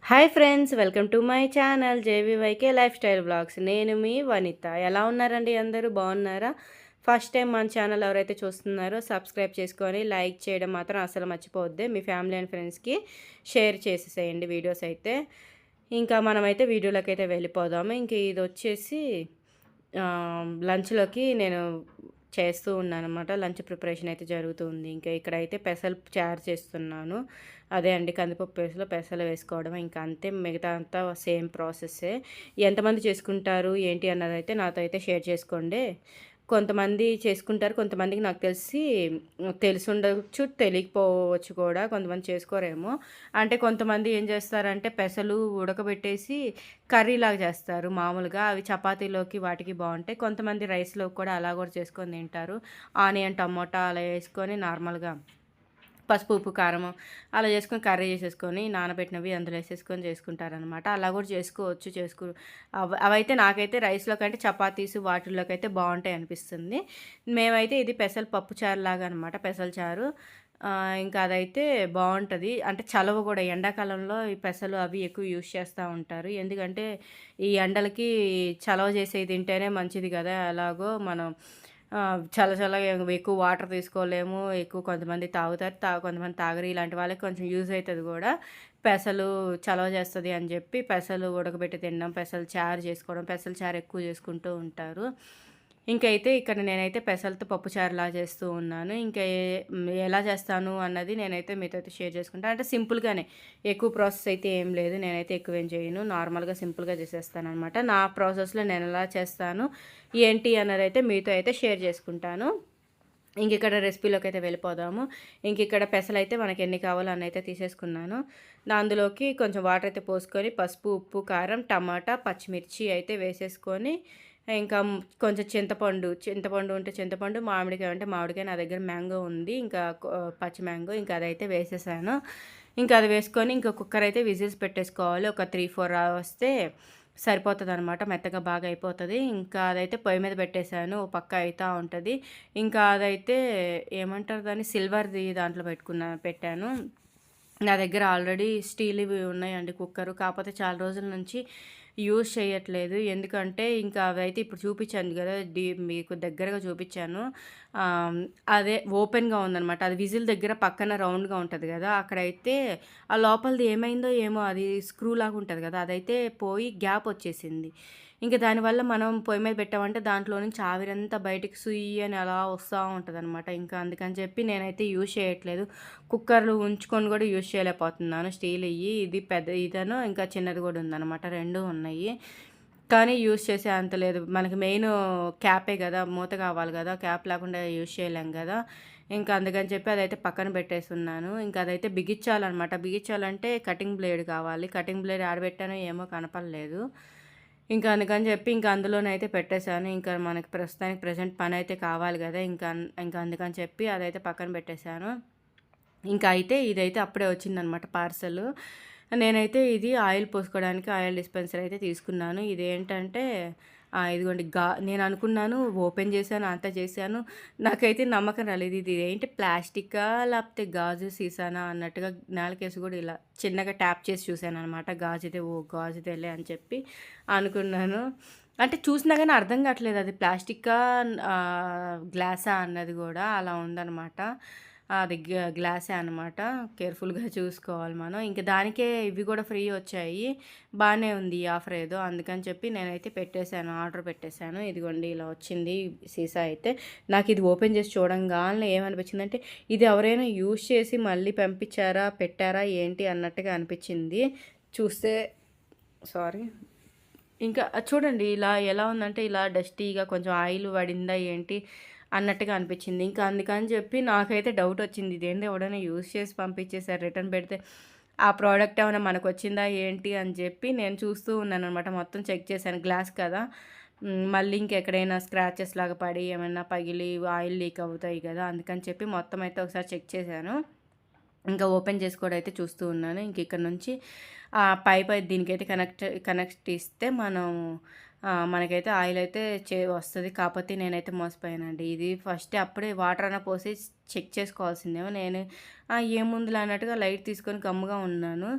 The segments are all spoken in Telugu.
Hi friends, welcome to my channel JVYK lifestyle blogs. నేను మీ వనిత. ఎలా ఉన్నారండి? అందరూ బాగున్నారా? ఫస్ట్ టైం మన ఛానల్ ఎవరైతే చూస్తున్నారో సబ్స్క్రైబ్ చేసుకొని లైక్ చేయడం మాత్రం అసలు మర్చిపోవద్దు. మీ ఫ్యామిలీ అండ్ ఫ్రెండ్స్కి షేర్ చేసేసేయండి వీడియోస్ అయితే. ఇంకా మనమైతే వీడియోలోకి అయితే వెళ్ళిపోదాము. ఇంక ఇది వచ్చేసి లంచ్లోకి నేను చేస్తూ ఉన్నానన్నమాట. లంచ్ ప్రిపరేషన్ అయితే జరుగుతుంది. ఇంకా ఇక్కడైతే పెసలు చారు చేస్తున్నాను. అదే అండి, కందిపప్పు పేస్ట్లో పెసలు వేసుకోవడం. ఇంకా అంతే, మిగతా అంతా సేమ్ ప్రాసెస్సే. ఎంతమంది చేసుకుంటారు ఏంటి అన్నదైతే నాతో అయితే షేర్ చేసుకోండి. కొంతమంది చేసుకుంటారు, కొంతమందికి నాకు తెలిసి ఉండవచ్చు, తెలియకపోవచ్చు కూడా. కొంతమంది చేసుకోరేమో. అంటే కొంతమంది ఏం చేస్తారంటే పెసలు ఉడకబెట్టేసి కర్రీలాగా చేస్తారు మామూలుగా. అవి చపాతీలోకి వాటికి బాగుంటాయి. కొంతమంది రైస్లోకి కూడా అలా కూడా చేసుకొని తింటారు. ఆనియన్, టమోటా అలా వేసుకొని నార్మల్గా పసుపు, ఉప్పు, కారం అలా చేసుకొని కర్రీ చేసేసుకొని నానబెట్టినవి అందులో వేసేసుకొని చేసుకుంటారనమాట. అలా కూడా చేసుకోవచ్చు. అవైతే నాకైతే రైస్లో కంటే చపాతీస్ వాటిల్లోకి అయితే బాగుంటాయి అనిపిస్తుంది. మేమైతే ఇది పెసలు పప్పు చారు లాగా అనమాట, పెసల చారు. ఇంకా అదైతే బాగుంటుంది. అంటే చలవ కూడా, ఎండాకాలంలో ఈ పెసలు అవి ఎక్కువ యూజ్ చేస్తూ ఉంటారు. ఎందుకంటే ఈ ఎండలకి చలవ చేసేది తింటేనే మంచిది కదా. ఎలాగో మనం చల్లగా ఎక్కువ వాటర్ తీసుకోలేము. ఎక్కువ కొంతమంది తాగుతారు, కొంతమంది తాగరు. ఇలాంటి వాళ్ళకి కొంచెం యూజ్ అవుతుంది కూడా. పెసలు చలవ చేస్తుంది అని చెప్పి పెసలు ఉడకబెట్టి తినడం, పెసలు చారు చేసుకోవడం, పెసల చారు ఎక్కువ చేసుకుంటూ ఉంటారు. ఇంకైతే ఇక్కడ నేనైతే పెసలతో పప్పుచారులా చేస్తూ ఉన్నాను. ఇంకా ఎలా చేస్తాను అన్నది నేనైతే మీతో అయితే షేర్ చేసుకుంటాను. అంటే సింపుల్గానే, ఎక్కువ ప్రాసెస్ అయితే ఏం లేదు. నేనైతే ఎక్కువ ఏం చేయను, నార్మల్గా సింపుల్గా చేసేస్తాను అనమాట. నా ప్రాసెస్లో నేను ఎలా చేస్తాను ఏంటి అన్నది అయితే మీతో అయితే షేర్ చేసుకుంటాను. ఇంక ఇక్కడ రెసిపీలోకి అయితే వెళ్ళిపోదాము. ఇంక ఇక్కడ పెసలు అయితే మనకి ఎన్ని కావాలో అన్నీ అయితే తీసేసుకున్నాను. అందులోకి కొంచెం వాటర్ అయితే పోసుకొని పసుపు, ఉప్పు, కారం, టమాటా, పచ్చిమిర్చి అయితే వేసేసుకొని, ఇంకా కొంచెం చింతపండు ఉంటే చింతపండు, మామిడికాయ ఉంటే మామిడికాయ. నా దగ్గర మ్యాంగో ఉంది, ఇంకా పచ్చి మ్యాంగో. ఇంకా అదైతే వేసేసాను. ఇంకా అది వేసుకొని ఇంకా కుక్కర్ అయితే విజిల్స్ పెట్టేసుకోవాలి. ఒక 3-4 వస్తే సరిపోతుంది అనమాట, మెత్తగా బాగా అయిపోతుంది. ఇంకా అదైతే పొయ్యి మీద పెట్టేశాను, ఓ పక్క అవుతూ ఉంటుంది. ఇంకా అదైతే ఏమంటారు దాన్ని, సిల్వర్ది దాంట్లో పెట్టాను. నా దగ్గర ఆల్రెడీ స్టీల్‌వి ఉన్నాయండి కుక్కరు. కాకపోతే చాలా రోజుల నుంచి యూజ్ చేయట్లేదు. ఎందుకంటే ఇంకా అవైతే ఇప్పుడు చూపించాను కదా, మీకు దగ్గరగా చూపించాను. అదే ఓపెన్‌గా ఉందనమాట. అది విజిల్ దగ్గర పక్కన రౌండ్‌గా ఉంటది కదా, అక్కడైతే ఆ లోపలిది ఏమైందో ఏమో, అది స్క్రూ లాగా ఉంటది కదా, అదైతే పోయి గ్యాప్ వచ్చేసింది. ఇంకా దానివల్ల మనం పొయ్యి మీద పెట్టామంటే దాంట్లో నుంచి ఆవిరంతా బయటికి సుయ్యి అని అలా వస్తూ ఉంటదనమాట. ఇంకా అందుకని చెప్పి నేనైతే యూజ్ చేయట్లేదు. కుక్కర్లు ఉంచుకొని కూడా యూజ్ చేయలేకపోతున్నాను. స్టీల్‌యి ఇది ఇదను ఇంకా చిన్నది కూడా ఉందనమాట. 2 ఉన్నాయి. కానీ యూజ్ చేసే అంత లేదు. మనకి మెయిన్ క్యాపే కదా, మూత కావాలి కదా, క్యాప్ లేకుండా యూజ్ చేయలేం కదా. ఇంకా అందుకని చెప్పి అదైతే పక్కన పెట్టేసున్నాను. ఇంకా అదైతే బిగించాలన్నమాట. బిగించాలంటే కటింగ్ బ్లేడ్ కావాలి. కటింగ్ బ్లేడ్ ఆడబెట్టానో ఏమో కనపడలేదు. ఇంకా అందుకని చెప్పి ఇంకా అందులోనైతే పెట్టేశాను. ఇంకా మనకి ప్రస్తుతానికి ప్రెజెంట్ పని అయితే కావాలి కదా, ఇంకా అందుకని చెప్పి అదైతే పక్కన పెట్టేశాను. ఇంకా అయితే ఇదైతే అప్పుడే వచ్చిందనమాట పార్సల్. నేనైతే ఇది ఆయిల్ పోసుకోవడానికి ఆయిల్ డిస్పెన్సర్ అయితే తీసుకున్నాను. ఇదేంటంటే ఇదిగోండి నేను అనుకున్నాను, ఓపెన్ చేశాను, అంతా చేశాను. నాకైతే నమ్మకం రాలేదు. ఇది ఏంటి, ప్లాస్టికా లేకపోతే గాజు సీసానా అన్నట్టుగా నేలకేసి కూడా ఇలా చిన్నగా ట్యాప్ చేసి చూశాను అనమాట. గాజుదే, ఓ గాజుదేలే అని చెప్పి అనుకున్నాను. అంటే చూసినా కానీ అర్థం కావట్లేదు అది ప్లాస్టికా గ్లాసా అన్నది కూడా. అలా ఉందనమాట. అది గ్లాసే అనమాట. కేర్‌ఫుల్‌గా చూసుకోవాలి మనం. ఇంక దానికే ఇవి కూడా ఫ్రీ వచ్చాయి. బానే ఉంది ఈ ఆఫర్ ఏదో. అందుకని చెప్పి నేనైతే పెట్టేశాను, ఆర్డర్ పెట్టేశాను. ఇదిగోండి ఇలా వచ్చింది సీసా అయితే. నాకు ఇది ఓపెన్ చేసి చూడంగానే ఏమనిపించిందంటే, ఇది ఎవరైనా యూజ్ చేసి మళ్ళీ పంపించారా, పెట్టారా ఏంటి అన్నట్టుగా అనిపించింది చూస్తే. సారీ. ఇంకా చూడండి ఇలా ఎలా ఉందంటే, ఇలా డస్టీగా కొంచెం ఆయిల్ పడిందా ఏంటి అన్నట్టుగా అనిపించింది. ఇంకా అందుకని చెప్పి నాకైతే డౌట్ వచ్చింది. ఇదేంటి ఎవడైనా యూజ్ చేసి పంపించేసారు, రిటర్న్ పెడితే ఆ ప్రోడక్ట్ ఏమైనా మనకు వచ్చిందా ఏంటి అని చెప్పి నేను చూస్తూ ఉన్నాననమాట. మొత్తం చెక్ చేశాను, గ్లాస్ కదా. మళ్ళీ ఇంకెక్కడైనా స్క్రాచెస్ లాగా పడి ఏమైనా పగిలి ఆయిల్ లీక్ అవుతాయి కదా, అందుకని చెప్పి మొత్తం అయితే ఒకసారి చెక్ చేశాను. ఇంకా ఓపెన్ చేసి కూడా అయితే చూస్తూ ఉన్నాను. ఇంక ఇక్కడ నుంచి పై దీనికైతే కనెక్ట్ ఇస్తే మనకైతే ఆయిల్ అయితే వస్తుంది. కాకపోతే నేనైతే మోసపోయానండి. ఇది ఫస్ట్ అప్పుడే వాటర్ అన్న పోసి చెక్ చేసుకోవాల్సిందేమో. నేను ఏముందిలే అన్నట్టుగా లైట్ తీసుకొని గమ్ముగా ఉన్నాను.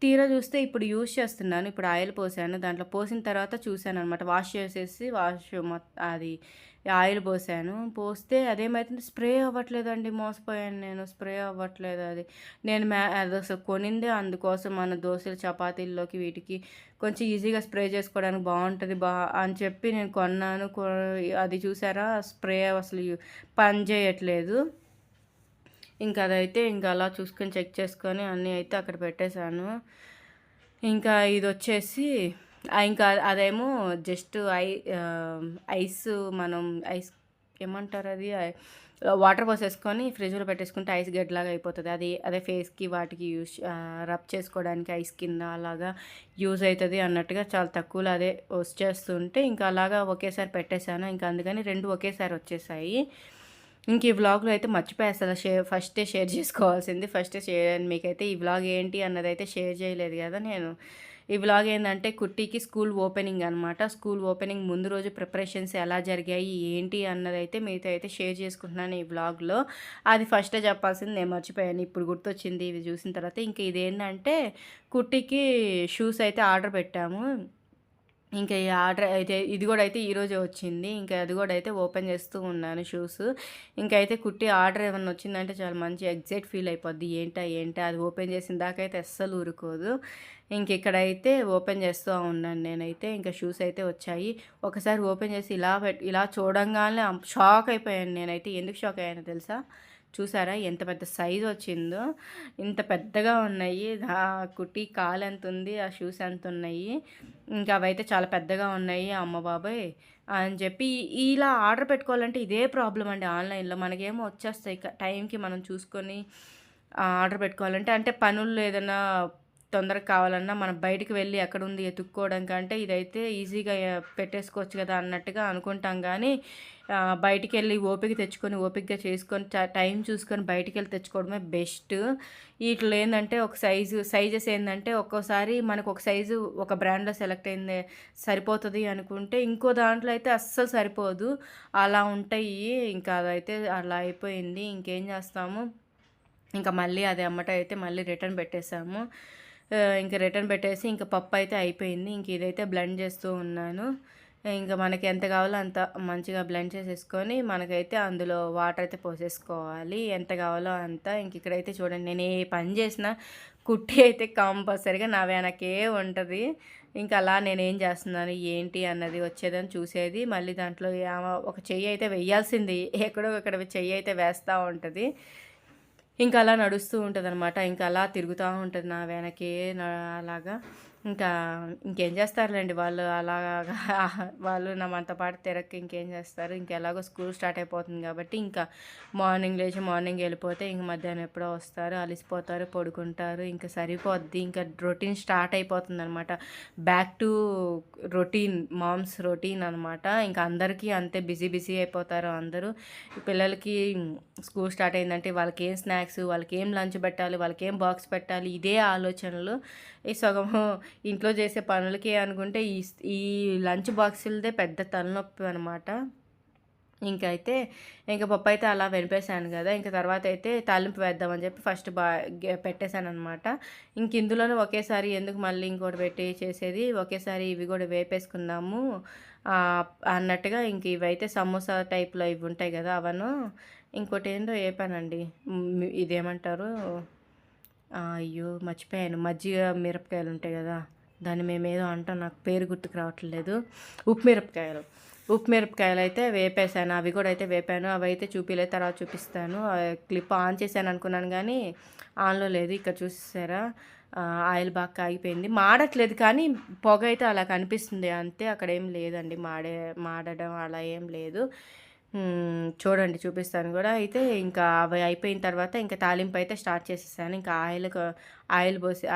తీరా చూస్తే ఇప్పుడు యూజ్ చేస్తున్నాను. ఇప్పుడు ఆయిల్ పోసాను. దాంట్లో పోసిన తర్వాత చూసాననమాట. వాష్ చేసేసి అది ఆయిల్ పోసాను. పోస్తే అదేమైతుంది స్ప్రే అవ్వట్లేదండి. మోసపోయాను నేను. స్ప్రే అవ్వట్లేదు అది. నేను అదసలు కొనిందే అందుకోసం మన దోసలు, చపాతీల్లోకి వీటికి కొంచెం ఈజీగా స్ప్రే చేసుకోవడానికి బావుంటది అని చెప్పి నేను కొన్నాను. అది చూసారా స్ప్రే అసలు పని చేయట్లేదు. ఇంకా అదైతే ఇంకా అలా చూసుకొని చెక్ చేసుకొని అన్నీ అయితే అక్కడ పెట్టేశాను. ఇంకా ఇదొచ్చేసి ఇంకా అదేమో జస్ట్ ఐస్ మనం ఐస్ ఏమంటారు అది వాటర్ పోసేసుకొని ఫ్రిడ్జ్‌లో పెట్టేసుకుంటే ఐస్ గడ్డలాగా అయిపోతది. అదే ఫేస్‌కి వాటికి రబ్ చేసుకోవడానికి ఐస్ కింద అలాగా యూజ్ అయితది అన్నట్టుగా చాలా తక్కువలో అదే వచ్చేస్తుంటే ఇంకా అలాగా ఒకేసారి పెట్టేశాను. ఇంకా అందుకని 2 ఒకేసారి వచ్చేసాయి. ఇంక ఈ వ్లాగ్‌లో అయితే మర్చిపోయా అసలు ఫస్టే షేర్ చేసుకోవాల్సింది. ఫస్టే మీకైతే ఈ వ్లాగ్ ఏంటి అన్నదైతే షేర్ చేయలేదు కదా నేను. ఈ వ్లాగ్ ఏందంటే కుట్టికి స్కూల్ ఓపెనింగ్ అనమాట. స్కూల్ ఓపెనింగ్ ముందు రోజు ప్రిపరేషన్స్ ఎలా జరిగాయి, ఏంటి అన్నదైతే మీతో అయితే షేర్ చేసుకుంటున్నాను ఈ వ్లాగ్‌లో. అది ఫస్టే చెప్పాల్సింది నేను మర్చిపోయాను. ఇప్పుడు గుర్తొచ్చింది ఇవి చూసిన తర్వాత. ఇంక ఇదేంటంటే కుట్టికి షూస్ అయితే ఆర్డర్ పెట్టాము. ఇంకా ఈ ఆర్డర్ అయితే ఇది కూడా అయితే ఈరోజే వచ్చింది. ఇంకా అది కూడా అయితే ఓపెన్ చేస్తూ ఉన్నాను షూస్. ఇంకైతే కుట్టి ఆర్డర్ ఏమన్నా వచ్చిందంటే చాలా మంచి ఎగ్జైట్ ఫీల్ అయిపోద్ది. ఏంటా అది ఓపెన్ చేసిన దాకా అయితే అస్సలు ఊరుకోదు. ఇక్కడైతే ఓపెన్ చేస్తూ ఉన్నాను నేనైతే. ఇంకా షూస్ అయితే వచ్చాయి. ఒకసారి ఓపెన్ చేసి ఇలా చూడంగానే షాక్ అయిపోయాను నేనైతే. ఎందుకు షాక్ అయ్యానో తెలుసా? చూసారా ఎంత పెద్ద సైజ్ వచ్చిందో. ఇంత పెద్దగా ఉన్నాయి. కుట్టి కాలు ఎంత ఉంది, ఆ షూస్ ఎంత ఉన్నాయి. ఇంకా అవైతే చాలా పెద్దగా ఉన్నాయి. అమ్మ బాబోయ్ అని చెప్పి ఇలా ఆర్డర్ పెట్టుకోవాలంటే ఇదే ప్రాబ్లం అండి ఆన్లైన్లో. మనకేమో వచ్చేస్తాయి టైంకి మనం చూసుకొని ఆర్డర్ పెట్టుకోవాలంటే. అంటే పనుల్లో ఏదైనా తొందరగా కావాలన్నా మనం బయటికి వెళ్ళి ఎక్కడుంది ఎతుక్కోవడం కంటే ఇదైతే ఈజీగా పెట్టేసుకోవచ్చు కదా అన్నట్టుగా అనుకుంటాం. కానీ బయటికెళ్ళి ఓపిక తెచ్చుకొని ఓపికగా చేసుకొని టైం చూసుకొని బయటికెళ్ళి తెచ్చుకోవడమే బెస్ట్. వీటిలో ఏంటంటే ఒక సైజెస్ ఏంటంటే ఒక్కోసారి మనకు ఒక సైజు ఒక బ్రాండ్లో సెలెక్ట్ అయింది సరిపోతుంది అనుకుంటే ఇంకో దాంట్లో అయితే అస్సలు సరిపోదు. అలా ఉంటాయి. ఇంకా అదైతే అలా అయిపోయింది. ఇంకేం చేస్తాము, ఇంకా మళ్ళీ అది అమ్మట అయితే మళ్ళీ రిటర్న్ పెట్టేశాము. ఇంక రిటర్న్ పెట్టేసి ఇంక పప్పు అయితే అయిపోయింది. ఇంక ఇదైతే బ్లెండ్ చేస్తూ ఉన్నాను. ఇంకా మనకి ఎంత కావాలో అంత మంచిగా బ్లెండ్ చేసేసుకొని మనకైతే అందులో వాటర్ అయితే పోసేసుకోవాలి. ఎంత కావాలో అంత. ఇక్కడైతే చూడండి నేను ఏ పని చేసినా కుట్టి అయితే కంపల్సరీగా నా వెనకే ఉంటుంది. ఇంకా అలా నేనేం చేస్తున్నాను ఏంటి అన్నది వచ్చేదని చూసేది. మళ్ళీ దాంట్లో ఒక చెయ్యి అయితే వెయ్యాల్సింది. ఎక్కడో ఇక్కడ చెయ్యి అయితే వేస్తూ ఉంటుంది. ఇంకా అలా నడుస్తూ ఉంటుందన్నమాట. ఇంకా అలా తిరుగుతూ ఉంటుంది నా వెనకే అలాగా. ఇంకేం చేస్తారులేండి వాళ్ళు అలాగా వాళ్ళు నా మనతో పాటు తిరగక ఇంకేం చేస్తారు. ఎలాగో స్కూల్ స్టార్ట్ అయిపోతుంది కాబట్టి ఇంకా మార్నింగ్ వెళ్ళిపోతే ఇంక మధ్యాహ్నం ఎప్పుడో వస్తారు, అలిసిపోతారు, పడుకుంటారు. ఇంకా సరిపోద్ది. ఇంకా రొటీన్ స్టార్ట్ అయిపోతుంది అనమాట. Back to routine, moms routine అనమాట. ఇంకా అందరికీ అంతే బిజీ అయిపోతారు అందరూ. పిల్లలకి స్కూల్ స్టార్ట్ అయిందంటే వాళ్ళకి ఏం స్నాక్స్, వాళ్ళకి ఏం లంచ్ పెట్టాలి, వాళ్ళకి ఏం బాక్స్ పెట్టాలి, ఇదే ఆలోచనలు. ఈ సగము ఇంట్లో చేసే పనులకి అనుకుంటే ఈ లంచ్ బాక్సులదే పెద్ద తలనొప్పి అనమాట. ఇంక పప్పు అయితే అలా వెనిపేసాను కదా. తర్వాత అయితే తాలింపు వేద్దామని చెప్పి ఫస్ట్ పెట్టేశాను అనమాట. ఇందులోనే ఒకేసారి ఎందుకు మళ్ళీ ఇంకోటి పెట్టి చేసేది, ఒకేసారి ఇవి కూడా వేపేసుకుందాము అన్నట్టుగా ఇవైతే సమోసా టైప్లో ఇవి ఉంటాయి కదా అవను. ఇంకోటి ఏందో వేపానండి, ఇదేమంటారు, అయ్యో మర్చిపోయాను, మజ్జిగ మిరపకాయలు ఉంటాయి కదా, దాన్ని మేమేదో అంటాం, నాకు పేరు గుర్తుకు రావట్లేదు. ఉప్పు మిరపకాయలు అయితే వేపేసాను. అవి కూడా అయితే వేపాను. అవి అయితే చూపించలేదు, తర్వాత చూపిస్తాను. క్లిప్ ఆన్ చేశాను అనుకున్నాను కానీ ఆన్లో లేదు. ఇక్కడ చూసారా ఆయిల్ బాగా కాగిపోయింది. మాడట్లేదు కానీ పొగ అయితే అలా కనిపిస్తుంది అంతే. అక్కడ ఏం లేదండి మాడడం అలా ఏం లేదు. చూడండి చూపిస్తాను కూడా. అయితే ఇంకా అవి అయిపోయిన తర్వాత ఇంకా తాలింపు అయితే స్టార్ట్ చేసేసాను. ఇంకా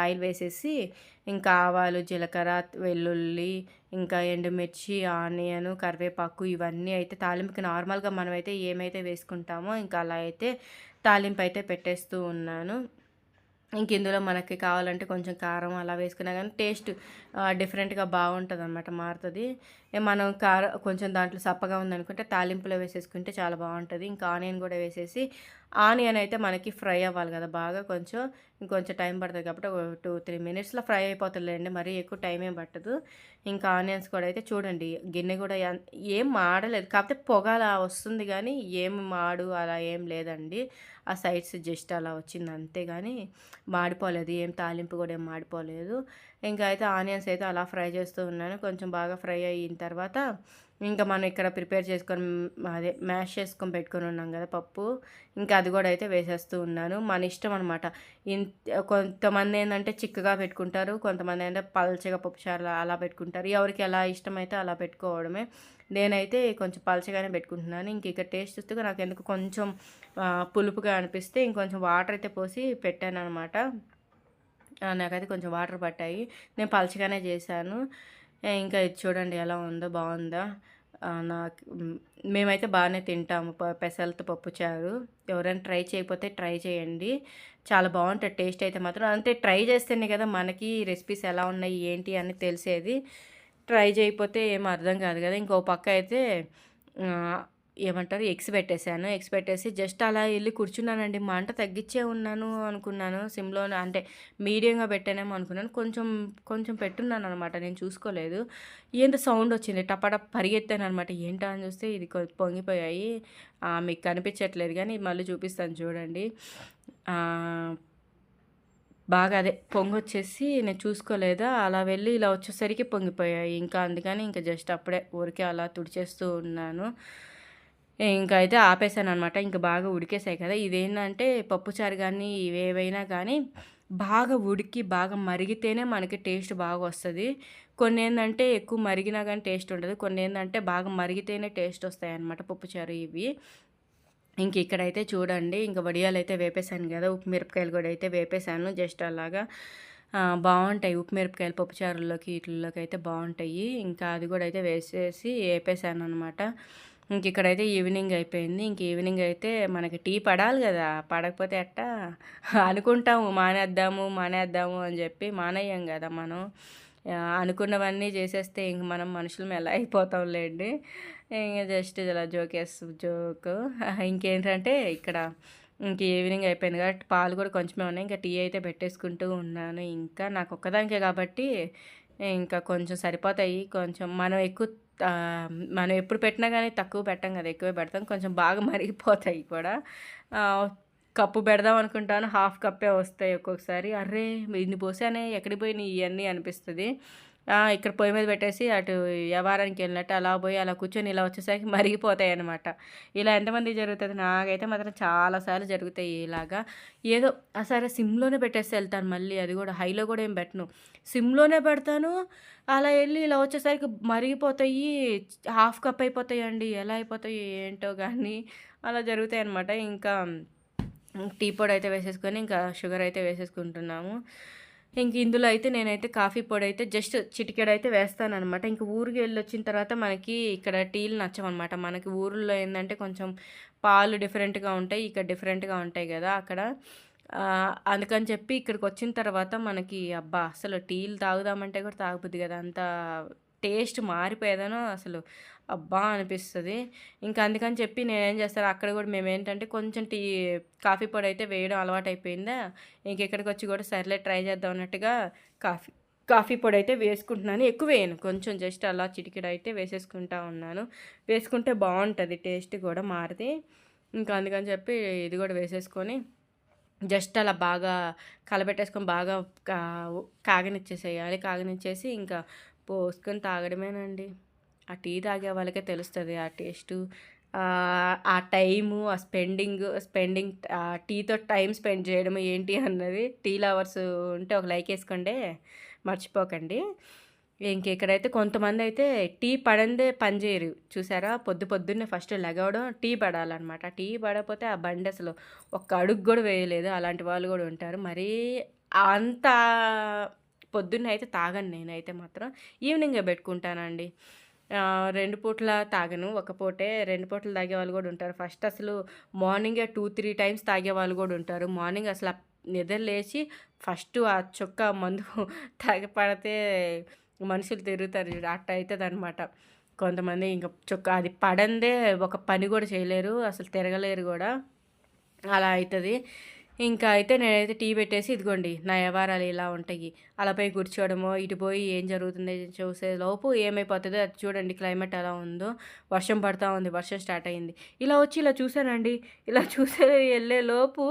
ఆయిల్ వేసేసి ఇంకా ఆవాలు, జీలకర్ర, వెల్లుల్లి, ఇంకా ఎండుమిర్చి, ఆనియన్, కరివేపాకు ఇవన్నీ అయితే తాలింపుకి నార్మల్గా మనమైతే ఏమైతే వేసుకుంటామో ఇంకా అలా అయితే తాలింపు అయితే పెట్టేస్తూ ఉన్నాను. ఇందులో మనకి కావాలంటే కొంచెం కారం అలా వేసుకున్నా కానీ టేస్ట్ డిఫరెంట్గా బాగుంటుంది అనమాట, మారుతుంది. మనం కొంచెం దాంట్లో సప్పగా ఉందనుకుంటే తాలింపులో వేసేసుకుంటే చాలా బాగుంటుంది. ఇంకా ఆనియన్ కూడా వేసేసి ఆనియన్ అయితే మనకి ఫ్రై అవ్వాలి కదా బాగా కొంచెం. ఇంకొంచెం టైం పడతది కాబట్టి ఒక 2, 3 మినిట్స్‌లో ఫ్రై అయిపోతదిలేండి. మరీ ఎక్కువ టైం ఏం పట్టదు. ఇంకా ఆనియన్స్ కూడా అయితే చూడండి గిన్నె కూడా ఏం మాడలేదు. కాకపోతే పొగ అలా వస్తుంది గానీ, ఏం మాడు అలా ఏం లేదండి. ఆ సైడ్స్ జస్ట్ అలా వచ్చింది అంతే గానీ, మాడిపోలేదు. ఏం తాలింపు కూడా ఏం మాడిపోలేదు. ఇంకా అయితే ఆనియన్స్ అయితే అలా ఫ్రై చేస్తూ ఉన్నాను. కొంచెం బాగా ఫ్రై అయిన తర్వాత ఇంకా మనం ఇక్కడ ప్రిపేర్ చేసుకొని అదే మ్యాష్ చేసుకొని పెట్టుకొని ఉన్నాం కదా పప్పు, ఇంకా అది కూడా అయితే వేసేస్తూ ఉన్నాను. మన ఇష్టం అనమాట. కొంతమంది ఏంటంటే చిక్కగా పెట్టుకుంటారు, కొంతమంది ఏంటంటే పల్చగా పప్పుచారు అలా పెట్టుకుంటారు. ఎవరికి ఎలా ఇష్టమైతే అలా పెట్టుకోవడమే. నేనైతే కొంచెం పలచగానే పెట్టుకుంటున్నాను. ఇంక ఇక్కడ టేస్ట్ చూస్తే నాకు ఎందుకు కొంచెం పులుపుగా అనిపిస్తే ఇంకొంచెం వాటర్ అయితే పోసి పెట్టాననమాట. నాకైతే కొంచెం వాటర్ పట్టాయి. నేను పలచగానే చేశాను. ఇంకా ఇది చూడండి ఎలా ఉందో, బావుందా? మేమైతే బాగానే తింటాము పెసలతో పప్పుచారు. ఎవరైనా ట్రై చేయకపోతే ట్రై చేయండి. చాలా బావుంటది టేస్ట్ అయితే మాత్రం. అంటే ట్రై చేస్తేనే కదా మనకి రెసిపీస్ ఎలా ఉన్నాయి, ఏంటి అని తెలిసేది. ట్రై చేయకపోతే ఏమి అర్థం కాదు కదా! ఇంకో పక్క అయితే ఆహ్, ఏమంటారు ఎగ్స్ పెట్టేసాను. ఎగ్స్ పెట్టేసి జస్ట్ అలా ఎళ్లి కూర్చున్నానండి. మంట తగ్గిచ్చే ఉన్నాను అనుకున్నాను. సిమ్‌లోనే అంటే మీడియంగా పెట్టానేమో అనుకున్నాను. కొంచెం కొంచెం పెట్టున్నాననమాట. నేను చూసుకోలేదు. ఏందో సౌండ్ వచ్చింది. టపటప్ పరిగెత్తాననమాట. ఏంటా అని చూస్తే ఇది పొంగిపోయాయి. మీకు కనిపించట్లేదు గానీ మళ్ళీ చూపిస్తాను చూడండి. ఆహ్ బాగా అదే పొంగొచ్చేసి నేను చూసుకోలేదా, అలా వెళ్ళి ఇలా వచ్చేసరికి పొంగిపోయాయి. ఇంకా అందుకని ఇంకా జస్ట్ అప్పుడే ఊరికే అలా తుడిచేస్తూ ఉన్నాను. ఇంకా అయితే ఆపేసాననమాట. ఇంక బాగా ఉడికేసాయి కదా! ఇదేందంటే పప్పుచారు గానీ, ఇవేవైనా కానీ బాగా ఉడికి, బాగా మరిగితేనే మనకి టేస్ట్ బాగొస్తది. కొన్నేందంటే ఎక్కువ మరిగినా గానీ టేస్ట్ ఉండదు. కొన్నేందంటే బాగా మరిగితేనే టేస్ట్ వస్తాయన్నమాట పప్పుచారు ఇవి. ఇక్కడైతే చూడండి ఇంక వడియాలైతే వేపేసాను గదా! ఉప్పు మిరపకాయలు గూడా అయితే వేపేసాను. జస్ట్ అలాగా బావుంటాయి. ఉప్పు మిరపకాయలు పప్పుచారుల్లోకి ఈటిల్లోకి అయితే బావుంటాయి. ఇంకా అది గూడా అయితే వేసేసి ఏపేసాననమాట. ఇక్కడైతే ఈవినింగ్ అయిపోయింది. ఈవినింగ్ అయితే మనకి టీ పడాలి గదా! పడకపోతే ఎట్టా? అనుకుంటాము మానేద్దాము, మానేద్దాము అని జెప్పి మానేయం గదా మనం. అనుకున్నవన్నీ చేసేస్తే ఇంక మనం మనుషులం ఎలా అయిపోతాంలేండి. ఇంక జస్ట్ ఇలా జోకు. ఇంకేంటంటే ఇక్కడ ఈవినింగ్ అయిపోయింది కాబట్టి పాలు కూడా కొంచెమే ఉన్నాయి. ఇంకా టీ అయితే పెట్టేసుకుంటూ ఉన్నాను. ఇంకా నాకొక్కదానికే కాబట్టి ఇంకా కొంచెం సరిపోతాయి. కొంచెం మనం ఎప్పుడు పెట్టినా గానీ తక్కువ పెట్టం కదా! ఎక్కువే పెడతాం. కొంచెం బాగా మరిగిపోతాయి కూడా. ఆహ్, కప్పు పెడదాం అనుకుంటాను. హాఫ్ కప్పే వస్తాయి ఒక్కొక్కసారి. అర్రే! ఇన్ని పోసానే ఎక్కడికి పోయినాయి ఇయన్నీ అనిపిస్తది. ఇక్కడ పొయ్యి మీద పెట్టేసి అటు వ్యవహారానికెళ్ళినట్టు అలా పోయి అలా కూర్చొని ఇలా వచ్చేసరికి మరిగిపోతాయనమాట. ఇలా ఎంతమందికి జరుగుతది? నాకైతే మాత్రం చాలా సార్లు జరుగుతాయి ఇలాగా. ఏదో సరే సిమ్‌లోనే పెట్టేసి ఎళ్తాను మళ్ళీ. అది గూడా హైలో గూడా ఏం పెట్టను. సిమ్‌లోనే పెడతాను. అలా ఎళ్లి ఇలా వచ్చేసరికి మరిగిపోతాయి. హాఫ్ కప్ అయిపోతాయండి. ఎలా అయిపోతాయో ఏంటో గానీ అలా జరుగుతాయనమాట. ఇంకా టీ పొడైతే వేసేసుకొని, ఇంకా షుగరైతే వేసేసుకుంటున్నాము. ఇందులో అయితే నేనైతే కాఫీ పొడైతే జస్ట్ చిటికెడైతే వేస్తాననమాట. ఊరికెళ్ళొచ్చిన తర్వాత మనకి ఇక్కడ టీలు నచ్చవనమాట. మనకి ఊరుల్లో ఏందంటే కొంచెం పాలు డిఫరెంట్‌గా ఉంటాయి. ఇక్కడ డిఫరెంట్‌గా ఉంటాయి గదా! అక్కడ. అందుకని చెప్పి ఇక్కడికొచ్చిన తర్వాత మనకి అబ్బా! అసలు టీలు తాగుదామంటే కూడా తాగబుద్ది కాదు. అంత టేస్ట్ మారిపోయేదనో అసలు అబ్బా! అనిపిస్తది. అందుకని చెప్పి నేనేం చేస్తాను అక్కడ గూడా మేమేంటంటే కొంచెం కాఫీ పొడైతే వేయడం అలవాటయిపోయిందా, ఇక్కడికొచ్చి గూడా సర్లే ట్రై చేద్దాం అన్నట్టుగా కాఫీ కాఫీ పొడైతే వేసుకుంటున్నాను. ఎక్కువేయను. కొంచెం జస్ట్ అలా చిటికెడైతే వేసేసుకుంటా ఉన్నాను. వేసుకుంటే బావుంటది టేస్ట్ గూడా మారది. అందుకని చెప్పి ఇది గూడా వేసేసుకొని జస్ట్ అలా బాగా కలబెట్టేసుకొని బాగా కా కాగనిచ్చేసేయాలి. కాగనిచ్చేసి ఇంకా పోసుకొని తాగడమేనండి. ఆ టీ తాగే వాళ్ళకే తెలుస్తది ఆ టేస్టు. ఆ టైము, ఆ స్పెండింగ్ టీతో టైమ్ స్పెండ్ చేయడం ఏంటి అన్నది. టీ లవర్స్ ఉంటే ఒక లైక్ ఏసుకోండే. మర్చిపోకండి. ఇక్కడైతే కొంతమందయితే టీ పడందే పని చేయరు. చూసారా? పొద్దున్నే ఫస్ట్ లెగవడం టీ పడాలనమాట. టీ పడకపోతే ఆ బండసలు ఒక్క అడుగు గూడా వేయలేదు. అలాంటి వాళ్ళు గూడా ఉంటారు. మరీ అంత పొద్దున్నే అయితే తాగను నేనైతే మాత్రం. ఈవినింగే బెట్టుకుంటానండి. 2 పూటల తాగను. ఒక పూటే 2 పూటలు తాగేవాళ్ళు గూడా ఉంటారు. ఫస్ట్ అసలు మార్నింగే 2, 3 టైమ్స్ తాగేవాళ్ళు గూడా ఉంటారు. మార్నింగ్ అసల నిద్ర లేచి ఫస్టు ఆ చుక్క మందు తాగి పడితే మనుషులు తిరుగుతారు చూడు అట్ట అయితదనమాట. కొంతమంది ఇంక చుక్క అది పడందే ఒక పని గూడా చేయలేరు. అసలు తిరగలేరు గూడా. అలా అవుతుంది. ఇంకా అయితే నేనైతే టీ పెట్టేసి ఇదిగోండి నా వ్యవహారాలు ఇలా ఉంటాయి. అలా పోయి కూర్చోవడమో, ఇటు పోయి ఏం జరుగుతుంది చూసే లోపు ఏమైపోతుందో అది చూడండి క్లైమేట్ ఎలా ఉందో. వర్షం పడతా ఉంది. వర్షం స్టార్ట్ అయింది. ఇలా వచ్చి ఇలా చూసానండి. ఇలా చూసే వెళ్ళే లోపు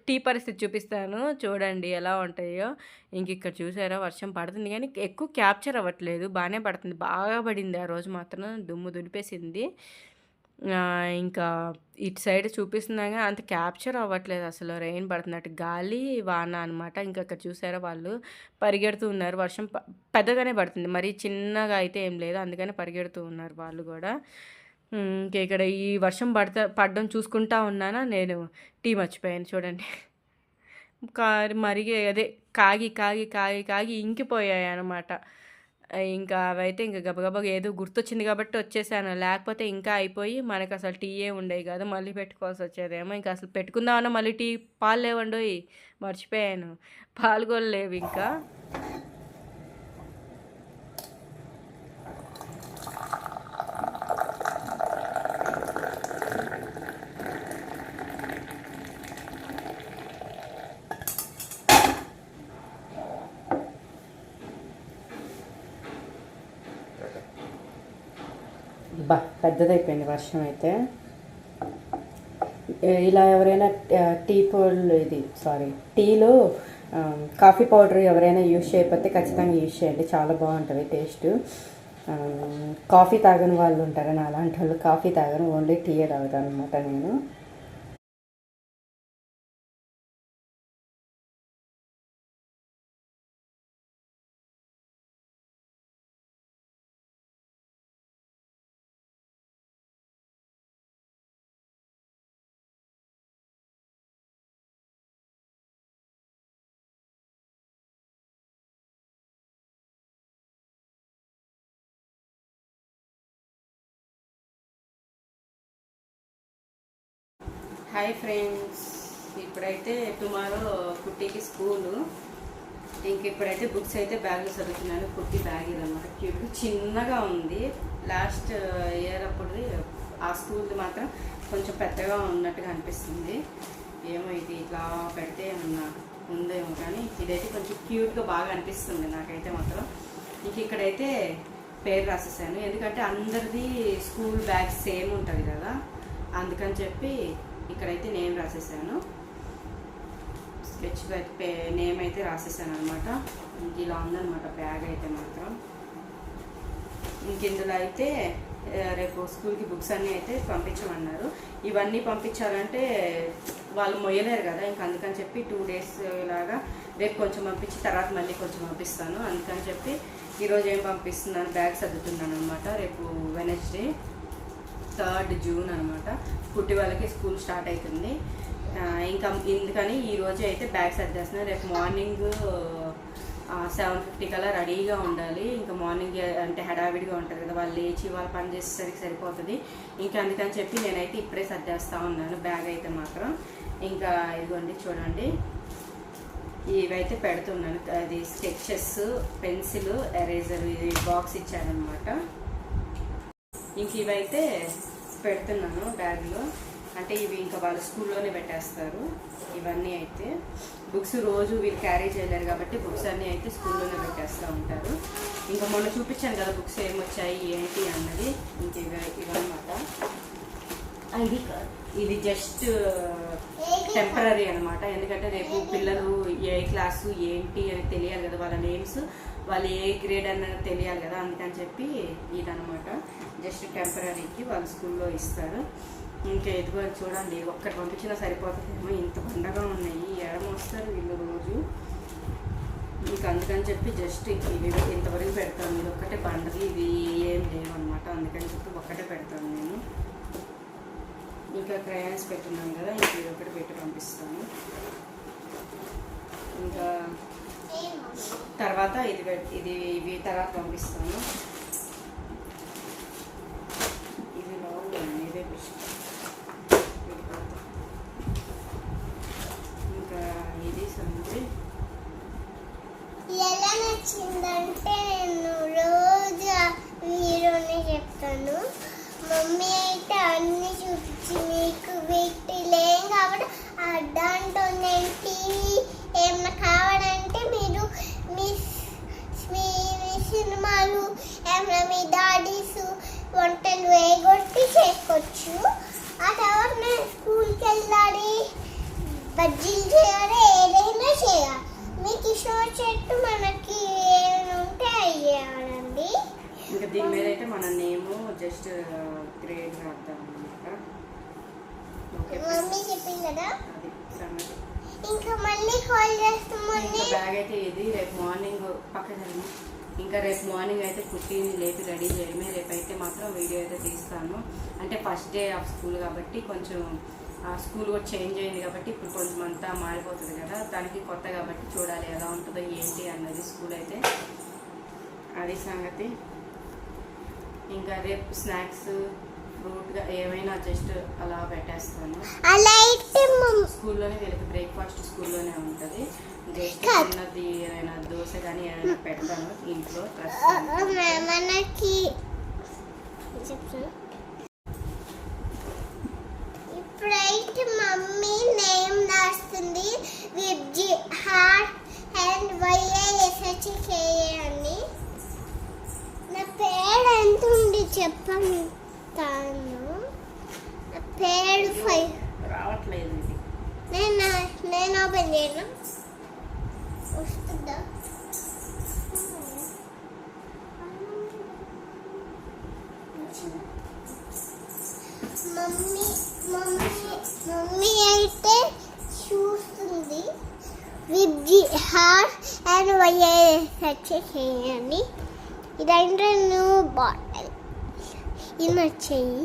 టీ పరిస్థితి చూపిస్తాను. చూడండి ఎలా ఉంటాయో. ఇంక ఇక్కడ చూసారా వర్షం పడుతుంది కానీ ఎక్కువ క్యాప్చర్ అవ్వట్లేదు. బాగానే పడుతుంది. బాగా పడింది ఆ రోజు మాత్రం. దుమ్ము దులిపేసింది. ఇంకా ఇటు సైడ్ చూపిస్తున్నా గానీ అంత క్యాప్చర్ అవ్వట్లేదు అసలు. రెయిన్ పడుతున్నట్టు. గాలి, వాన అనమాట. ఇంకా అక్కడ చూసారా వాళ్ళు పరిగెడుతూ ఉన్నారు. వర్షం పెద్దగానే పడుతుంది. మరీ చిన్నగా అయితే ఏం లేదు. అందుకని పరిగెడుతూ ఉన్నారు వాళ్ళు గూడా. ఇంక ఇక్కడ ఈ వర్షం పడడం చూసుకుంటా ఉన్నానా నేను టీ మర్చిపోయాను చూడండి. మరిగే అదే కాగి, కాగి, కాగి, కాగి ఇంకిపోయాయనమాట. ఇంకా అవైతే ఇంక గబగబా ఏదో గుర్తొచ్చింది కాబట్టి వచ్చేసాను. లేకపోతే ఇంకా అయిపోయి మనకసలు టీయే ఉండేవి కాదు. మళ్ళీ పెట్టుకోవాల్సొచ్చేదేమో. ఇంక అసలు పెట్టుకుందామన్నా మళ్ళీ పాలు లేవండోయ్. మర్చిపోయాను. పాలు కూడా లేవు ఇంకా. పెద్దదైపోయింది వర్షం అయితే. ఇలా ఎవరైనా టీలో కాఫీ పౌడర్ ఎవరైనా యూజ్ చేయకపోతే ఖచ్చితంగా యూజ్ చేయండి. చాలా బాగుంటుంది టేస్ట్. కాఫీ తాగని వాళ్ళు ఉంటారు. నా అలాంటి వాళ్ళు కాఫీ తాగను, ఓన్లీ టీయే తాగుతాను అనమాట నేను. హాయ్ ఫ్రెండ్స్, ఇప్పుడైతే టుమారో కుట్టికి స్కూలు. ఇంక ఇప్పుడైతే బుక్స్ అయితే బ్యాగ్లో చదువుతున్నాను. కుట్టి బ్యాగ్ ఇదన్నమాట. క్యూట్ చిన్నగా ఉంది. లాస్ట్ ఇయర్ అప్పుడు ఆ స్కూల్ది మాత్రం కొంచెం పెద్దగా ఉన్నట్టుగా అనిపిస్తుంది. ఏమో ఇది ఇట్లా పెడితే ఏమన్నా ఉందేమో కానీ ఇదైతే కొంచెం క్యూట్గా బాగా అనిపిస్తుంది నాకైతే మాత్రం. ఇంక ఇక్కడైతే పేరు రాసేసాను. ఎందుకంటే అందరిది స్కూల్ బ్యాగ్ సేమ్ ఉంటుంది కదా, అందుకని చెప్పి ఇక్కడైతే నేమ్ రాసేసాను. స్కెచ్గా అయితే నేమ్ అయితే రాసేసాను అనమాట. ఇలా ఉందన్నమాట బ్యాగ్ అయితే మాత్రం. ఇంక ఇందులో అయితే రేపు స్కూల్కి బుక్స్ అన్నీ అయితే పంపించమన్నారు. ఇవన్నీ పంపించాలంటే వాళ్ళు మొయ్యలేరు కదా, ఇంక అందుకని చెప్పి 2 days లాగా రేపు కొంచెం పంపించి తర్వాత మళ్ళీ కొంచెం పంపిస్తాను. అందుకని చెప్పి ఈరోజు ఏం పంపిస్తున్నాను, బ్యాగ్ సర్దుతున్నాను అనమాట. రేపు Wednesday 3rd June అనమాట. పుట్టి వాళ్ళకి స్కూల్ స్టార్ట్ అవుతుంది. ఇంకా ఎందుకని ఈరోజు అయితే బ్యాగ్ సర్దేస్తున్నాను. రేపు మార్నింగ్ 7:50 కల్లా రెడీగా ఉండాలి. ఇంకా మార్నింగ్ అంటే హడావిడిగా ఉంటుంది కదా, వాళ్ళు లేచి వాళ్ళు పని చేసేసరికి సరిపోతుంది. ఇంకా అందుకని చెప్పి నేనైతే ఇప్పుడే సర్దేస్తూ ఉన్నాను బ్యాగ్ అయితే మాత్రం. ఇంకా ఇదిగోండి చూడండి, ఇవైతే పెడుతున్నాను. అది స్కెచెస్, పెన్సిల్, ఎరేజర్, ఇది బాక్స్ ఇచ్చారనమాట. ఇంక ఇవైతే పెడుతున్నాను బ్యాగ్లో. అంటే ఇవి ఇంకా వాళ్ళ స్కూల్లోనే పెట్టేస్తారు. ఇవన్నీ అయితే బుక్స్ రోజు వీళ్ళు క్యారీ చేయలేరు కాబట్టి బుక్స్ అన్నీ అయితే స్కూల్లోనే పెట్టేస్తూ ఉంటారు. ఇంకా మొన్న చూపించాను కదా బుక్స్ ఏమొచ్చాయి ఏంటి అన్నది. ఇంక ఇవన్నమాట. ఇది జస్ట్ టెంపరీ అనమాట. ఎందుకంటే రేపు పిల్లలు ఏ క్లాసు ఏంటి అని తెలియాలి కదా, వాళ్ళ నేమ్స్, వాళ్ళు ఏ గ్రేడ్ అన్నది తెలియాలి కదా, అందుకని చెప్పి ఇదనమాట. జస్ట్ టెంపరీకి వాళ్ళ స్కూల్లో ఇస్తారు. ఇంకా ఎదుగు చూడండి, ఒక్కటి పంపించినా సరిపోతుందేమో, ఇంత బండగా ఉన్నాయి. ఎడమ వస్తారు వీళ్ళు రోజు. ఇంకా అందుకని చెప్పి జస్ట్ ఇవి ఇంతవరకు పెడతాను. ఇది ఒక్కటే బండది, ఇది ఏం లేవన్నమాట. అందుకని చెప్పి ఒక్కటే పెడతాను నేను. ఇంకా క్రయాన్స్ పెట్టున్నాను కదా, ఇంక ఇది ఒకటి పెట్టి పంపిస్తాను. ఇంకా తర్వాత ఇవి తర్వాత పంపిస్తాను. ఇది బాగుంది, ఇదే బెస్ట్. ఇంకా ఇది సంచి. ఎలా నచ్చిందంటే నేను రోజు వీడియోనే చెప్తాను. మమ్మీ అయితే అన్ని చూపించి నీకు వీటిలేం కాబట్టి దాంట్లో నేను టీవీ ఏమైనా కావాలంటే మీరు మీ మీ సినిమాలు ఏమైనా మీ డాడీస్ వంటలు వేయగొట్టి చేసుకోవచ్చు. ఆ తర్వాత నేను స్కూల్కి వెళ్ళాలి, బజ్జీలు చేయాలి, ఏదైనా చేయాలి. మీకు ఇష్టం వచ్చేట్టు మనకి ఏమైనా ఉంటే అయ్యేయాలండి. ఇంకా దీని మీద అయితే మన నేము జస్ట్ గ్రేడ్ రాద్దాం అనమాట. మమ్మీ చెప్పింది కదా. అది సంగతి. ఇంకా మళ్ళీ కాల్ చేస్తామని. ఇంకా బ్యాగ్ అయితే ఇది రేపు మార్నింగ్ పక్కన. ఇంకా రేపు మార్నింగ్ అయితే కుట్టిని లేపి రెడీ చేయడమే. రేపు అయితే మాత్రం వీడియో అయితే తీస్తాను. అంటే ఫస్ట్ డే ఆఫ్ స్కూల్ కాబట్టి కొంచెం స్కూల్ కూడా చేంజ్ అయింది కాబట్టి ఇప్పుడు కొంచెం అంతా మారిపోతుంది కదా, దానికి కొత్త కాబట్టి చూడాలి ఎలా ఉంటుందో ఏంటి అన్నది స్కూల్ అయితే. అది సంగతి. ఇంకా రేపు స్నాక్స్ ఫ్రూట్గా ఏమైనా జస్ట్ అలా పెట్టేస్తాను. స్కూల్లోనే వీళ్ళకి బ్రేక్ఫాస్ట్ స్కూల్లోనే ఉంటుంది. జస్ట్ చిన్నది ఏమైనా దోశ కానీ ఏమైనా పెడతాను ఇంట్లో. మనకి ఇప్పుడైతే మమ్మీ నేమ్ రాస్తుంది విబ్జి హార్ట్ అండ్ వైఐఎస్హెచ్కే అని. నా పేరు ఎంత ఉంది చెప్పాను. నా పేరు 5 రావట్లేదు. నేను ఓపెన్ చేయను. వస్తుందా? మమ్మీ అయితే చూస్తుంది విబ్జి హార్ట్ అండ్ వైఐఎస్హెచ్కే అని. ఇదంటే నువ్వు బాటిల్ ఇది వచ్చేయి.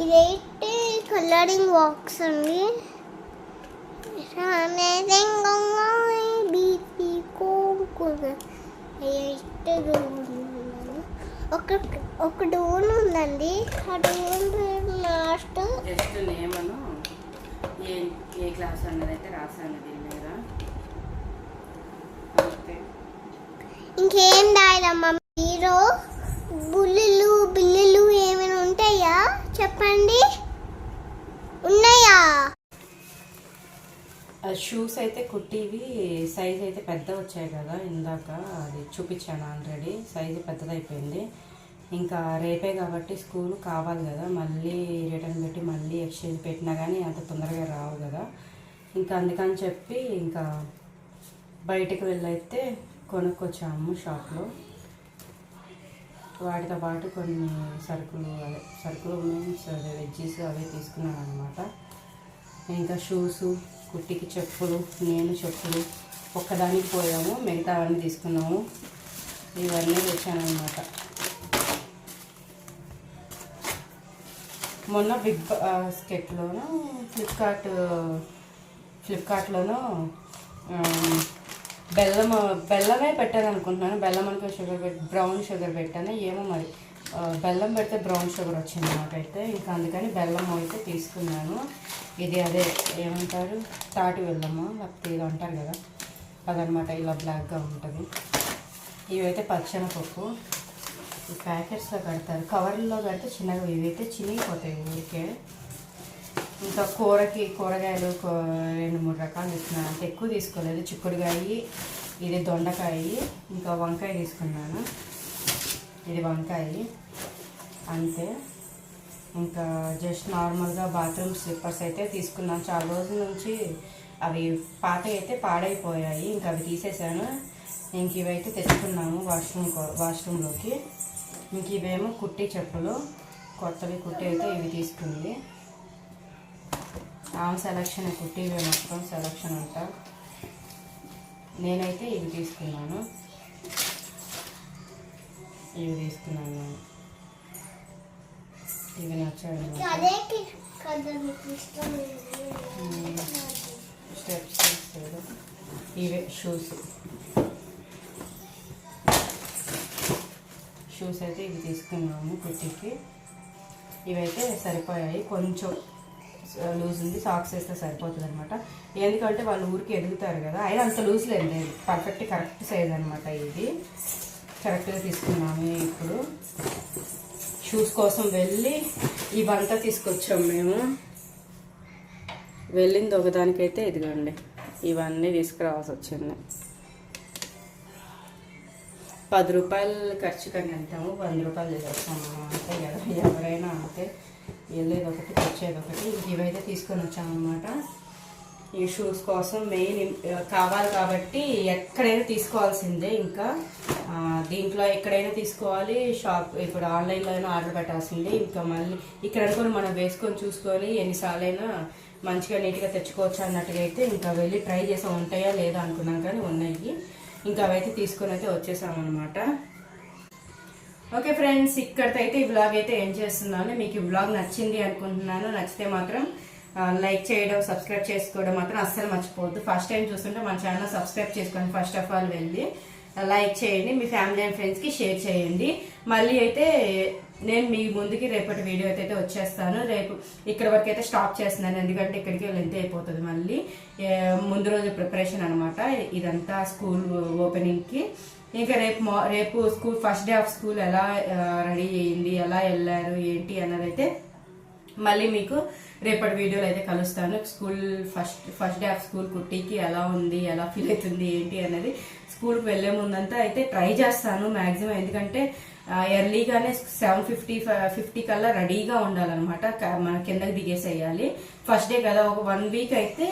ఇదైతే కలరింగ్ బాక్స్ అండి. ఒక డోన్ ఉందండి. ఆ డోన్ లాస్ట్ జస్ట్ నేమను ఏ క్లాస్ అన్నది అయితే రాసాను దీని మీద. ఇంకేం రాయదమ్మా. హీరో బుల్లులు బిల్లులు ఏమైనా ఉంటాయా చెప్పండి. ఉన్నాయా? షూస్ అయితే కుట్టివి సైజ్ అయితే పెద్ద వచ్చాయి కదా, ఇందాక అది చూపించాను ఆల్రెడీ. సైజు పెద్దదైపోయింది. ఇంకా రేపే కాబట్టి స్కూల్ కావాలి కదా, మళ్ళీ రిటర్న్ పెట్టి మళ్ళీ ఎక్స్చేంజ్ పెట్టినా కానీ అంత తొందరగా రావు కదా. ఇంకా అందుకని చెప్పి ఇంకా బయటకు వెళ్ళైతే కొనుక్కొచ్చాము షాప్లో. వాటితో పాటు కొన్ని సరుకులు మీన్స్ వెజ్జీస్ అవే తీసుకున్నాను అనమాట. ఇంకా షూసు, కుట్టికి చెప్పులు, నేను చెప్పులు ఒక్కదానికి పోయాము, మిగతా అవన్నీ తీసుకున్నాము. ఇవన్నీ తెచ్చానమాట. మొన్న బిగ్ బాస్కెట్లోనూ ఫ్లిప్కార్ట్లోనూ బెల్లమే పెట్టాను అనుకుంటున్నాను. బెల్లం అనుకుని బ్రౌన్ షుగర్ పెట్టాను. ఏమో మరి బెల్లం పెడితే బ్రౌన్ షుగర్ వచ్చింది నాకైతే. ఇంకా అందుకని బెల్లం అయితే తీసుకున్నాను. ఇది అదే ఏమంటారు, తాటి బెల్లమా లేకపోతే ఇది అంటారు కదా, అదనమాట. ఇలా బ్లాక్గా ఉంటుంది. ఇవైతే పచ్చనపప్పు. ఈ ప్యాకెట్స్లో కడతారు, కవర్లో కడితే చిన్నగా, ఇవైతే చినిగిపోతాయి ఊరికే. ఇంకా కూరగాయలు 2-3 రకాలు తీసుకున్నాను. అంత ఎక్కువ తీసుకోలేదు. చిక్కుడుకాయ, ఇది దొండకాయ, ఇంకా వంకాయ తీసుకున్నాను. ఇది వంకాయ అంతే. ఇంకా జస్ట్ నార్మల్గా బాత్రూమ్ స్లిప్పర్స్ అయితే తీసుకున్నాను. చాలా రోజుల నుంచి అవి పాత అయితే పాడైపోయాయి. ఇంకా అవి తీసేసాను. ఇంక ఇవైతే తెచ్చుకున్నాము వాష్రూమ్లోకి. ఇంక ఇవేమో కుట్టి చెప్పులు, కొత్తవి కుట్టి అయితే ఇవి తీసుకుంది. ఆమె సెలక్షన్ కుట్టి, ఇవే మొత్తం సెలక్షన్ అంట. నేనైతే ఇవి తీసుకున్నాను. ఇవి నచ్చాడు. స్టెప్స్ ఇవే షూస్ అయితే ఇవి తీసుకున్నాము కుట్టికి. ఇవైతే సరిపోయాయి. కొంచెం లూజ్ ఉంది, సాక్స్ వేస్తే సరిపోతుంది అనమాట. ఎందుకంటే వాళ్ళు ఊరికి ఎదుగుతారు కదా. అయినా అంత లూజ్ లేదు, పర్ఫెక్ట్ కరెక్ట్ సైజ్ అనమాట. ఇది కరెక్ట్గా తీసుకున్నాము. ఇప్పుడు షూస్ కోసం వెళ్ళి ఇవంతా తీసుకొచ్చాం మేము. వెళ్ళింది ఒకదానికైతే ఇదిగోండి ఇవన్నీ తీసుకురావాల్సి వచ్చింది. 10 రూపాయలు ఖర్చు కానీ అంటాము, 100 రూపాయలు చేసేస్తాము అంతే కదా, ఎవరైనా అంతే. వెళ్ళేది ఒకటి వచ్చేది ఒకటి. ఇవైతే తీసుకొని వచ్చామన్నమాట. ఈ షూస్ కోసం మెయిన్ కావాలి కాబట్టి ఎక్కడైనా తీసుకోవాల్సిందే. ఇంకా దీంట్లో ఎక్కడైనా తీసుకోవాలి, షాప్ ఇప్పుడు ఆన్లైన్లో అయినా ఆర్డర్ పెట్టాల్సిందే. ఇంకా మళ్ళీ ఇక్కడ అనుకుని మనం వేసుకొని చూసుకొని ఎన్నిసార్లు అయినా మంచిగా నీట్గా తెచ్చుకోవచ్చు అన్నట్టుగా అయితే ఇంకా వెళ్ళి ట్రై చేసి ఉంటాయా లేదా అనుకున్నాం, కానీ ఉన్నాయి. ఇంకా అవైతే తీసుకొని అయితే వచ్చేసామన్నమాట. ఓకే ఫ్రెండ్స్, ఇక్కడితో అయితే ఈ వ్లాగ్ అయితే ఏం చేస్తున్నాను. మీకు ఈ వ్లాగ్ నచ్చింది అనుకుంటున్నాను. నచ్చితే మాత్రం లైక్ చేయడం, సబ్స్క్రైబ్ చేసుకోవడం మాత్రం అస్సలు మర్చిపోవద్దు. ఫస్ట్ టైం చూస్తుంటే మన ఛానల్ సబ్స్క్రైబ్ చేసుకోండి. ఫస్ట్ ఆఫ్ ఆల్ వెళ్ళి లైక్ చేయండి, మీ ఫ్యామిలీ అండ్ ఫ్రెండ్స్కి షేర్ చేయండి. మళ్ళీ అయితే నేను మీ ముందుకి రేపటి వీడియో అయితే వచ్చేస్తాను. రేపు ఇక్కడ వరకు అయితే స్టాప్ చేస్తున్నాను, ఎందుకంటే ఇక్కడికి లెంత్ అయిపోతుంది. మళ్ళీ ముందు రోజు ప్రిపరేషన్ అనమాట ఇదంతా స్కూల్ ఓపెనింగ్కి. ఇంకా రేపు school first day of school ఎలా రెడీ అయ్యింది, ఎలా వెళ్ళారు ఏంటి అన్నదైతే మళ్ళీ మీకు రేపటి వీడియోలో అయితే కలుస్తాను. School first day of school కుట్టికి ఎలా ఉంది, ఎలా ఫీల్ అవుతుంది ఏంటి అనేది స్కూల్కి వెళ్లే ముందంతా అయితే ట్రై చేస్తాను మ్యాక్సిమం. ఎందుకంటే ఎర్లీగానే 7:50 కల్లా రెడీగా ఉండాలన్నమాట. మన కిందకి దిగేసేయాలి. ఫస్ట్ డే కదా, ఒక 1 వీక్ అయితే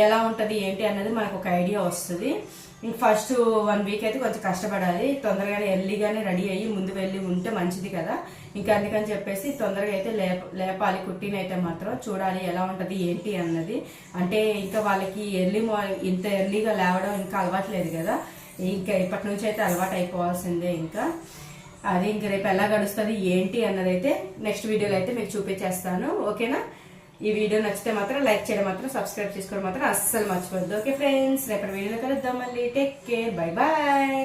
ఎలా ఉంటుంది ఏంటి అన్నది మనకు ఒక ఐడియా వస్తుంది. ఇంక ఫస్ట్ 1 వీక్ అయితే కొంచెం కష్టపడాలి. తొందరగానే ఎర్లీగానే రెడీ అయ్యి ముందు వెళ్ళి ఉంటే మంచిది కదా. ఇంకా అందుకని చెప్పేసి తొందరగా అయితే లేపాలి. కుట్టినైతే మాత్రం చూడాలి ఎలా ఉంటుంది ఏంటి అన్నది. అంటే ఇంకా వాళ్ళకి ఇంత ఎర్లీగా లేవడం ఇంకా అలవాట్లేదు కదా, ఇంకా ఇప్పటి నుంచి అయితే అలవాటు అయిపోవాల్సిందే. ఇంకా అది ఇంక రేపు ఎలా గడుస్తుంది ఏంటి అన్నది అయితే నెక్స్ట్ వీడియోలో అయితే మీకు చూపించేస్తాను. ఓకేనా? ఈ వీడియో నచ్చితే మాత్రం లైక్ చేయడం మాత్రం, సబ్స్క్రైబ్ చేసుకోవడం మాత్రం అస్సలు మర్చిపోద్దు. ఓకే ఫ్రెండ్స్, రేపటి వీడియోలో కలుద్దాం మళ్ళీ. Take care, bye bye.